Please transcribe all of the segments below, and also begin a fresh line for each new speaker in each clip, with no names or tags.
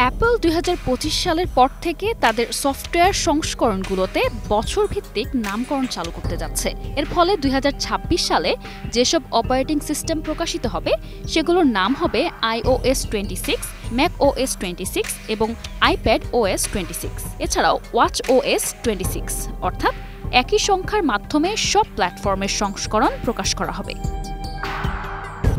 Apple ২০২৫ সালের পর থেকে তাদের সফটওয়্যার সংস্করণগুলোতে বছরভিত্তিক নামকরণ চালু করতে যাচ্ছে। এর ফলে ২০২৬ সালে যেসব অপারেটিং সিস্টেম প্রকাশিত হবে সেগুলোর নাম হবে iOS 26, macOS 26 এবং iPadOS 26। এছাড়াও watchOS 26, অর্থাৎ একই সংখ্যার মাধ্যমে সব প্ল্যাটফর্মের সংস্করণ প্রকাশ করা হবে।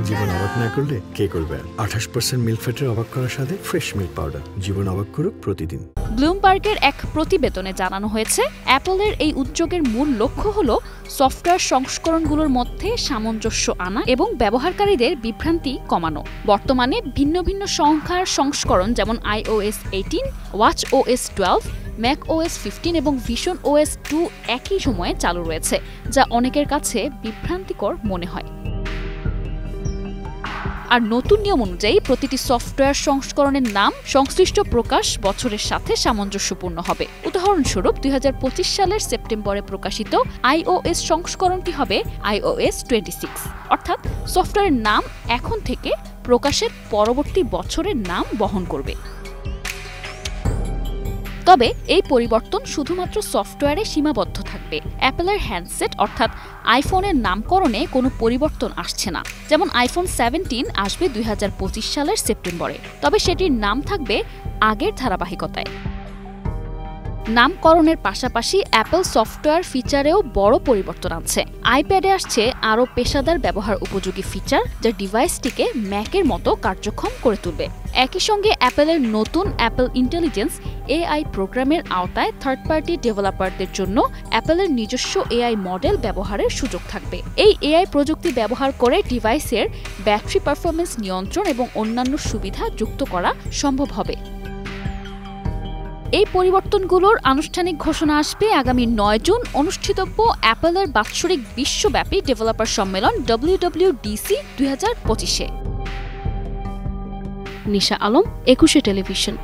জীবন অবাক না করলে কে করবে? 28% মিল্ক ফ্যাটের অবাক করার সাথে ফ্রেশ মিল্ক পাউডার। জীবন অবাক করুক প্রতিদিন।
ব্লুমবার্গের এক প্রতিবেদনে জানানো হয়েছে, অ্যাপলের এই উদ্যোগের মূল লক্ষ্য হল সফটওয়্যার সংস্করণগুলোর মধ্যে সামঞ্জস্য আনা এবং ব্যবহারকারীদের বিভ্রান্তি কমানো। বর্তমানে ভিন্ন ভিন্ন সংখ্যার সংস্করণ যেমন iOS 18, watchOS 12, macOS 15 এবং visionOS 2 একই সময়ে চালু রয়েছে, যা অনেকের কাছে বিভ্রান্তিকর মনে হয়। আর নতুন নিয়ম অনুযায়ী প্রতিটি সফটওয়্যার সংস্করণের নাম সংশ্লিষ্ট প্রকাশ বছরের সাথে সামঞ্জস্যপূর্ণ হবে। উদাহরণস্বরূপ ২০২৫ সালের সেপ্টেম্বরে প্রকাশিত iOS সংস্করণটি হবে iOS 26, অর্থাৎ সফটওয়্যারের নাম এখন থেকে প্রকাশের পরবর্তী বছরের নাম বহন করবে। তবে এই পরিবর্তন শুধুমাত্র সফটওয়্যারে সীমাবদ্ধ থাকবে। অ্যাপলের হ্যান্ডসেট অর্থাৎ আইফোনের নামকরণে কোনো পরিবর্তন আসছে না। যেমন আইফোন 17 আসবে ২০২৫ সালের সেপ্টেম্বরে, তবে সেটির নাম থাকবে আগের ধারাবাহিকতায়। নামকরণের পাশাপাশি অ্যাপল সফটওয়্যার ফিচারেও বড় পরিবর্তন আনছে। আইপ্যাডে আসছে আরও পেশাদার ব্যবহার উপযোগী ফিচার, যা ডিভাইসটিকে ম্যাকের মতো কার্যক্ষম করে তুলবে। একই সঙ্গে অ্যাপলের নতুন অ্যাপল ইন্টেলিজেন্স AI প্রোগ্রামের আওতায় থার্ড পার্টি ডেভেলপারদের জন্য অ্যাপলের নিজস্ব AI মডেল ব্যবহারের সুযোগ থাকবে। এই AI প্রযুক্তি ব্যবহার করে ডিভাইসের ব্যাটারি পারফরমেন্স নিয়ন্ত্রণ এবং অন্যান্য সুবিধা যুক্ত করা সম্ভব হবে। এই পরিবর্তনগুলোর আনুষ্ঠানিক ঘোষণা আসবে আগামী ৯ জুন অনুষ্ঠিতব্য অ্যাপলের বাৎসরিক বিশ্বব্যাপী ডেভেলপার সম্মেলন WWDC 2025-এ। নিশা আলম, ২১শে টেলিভিশন।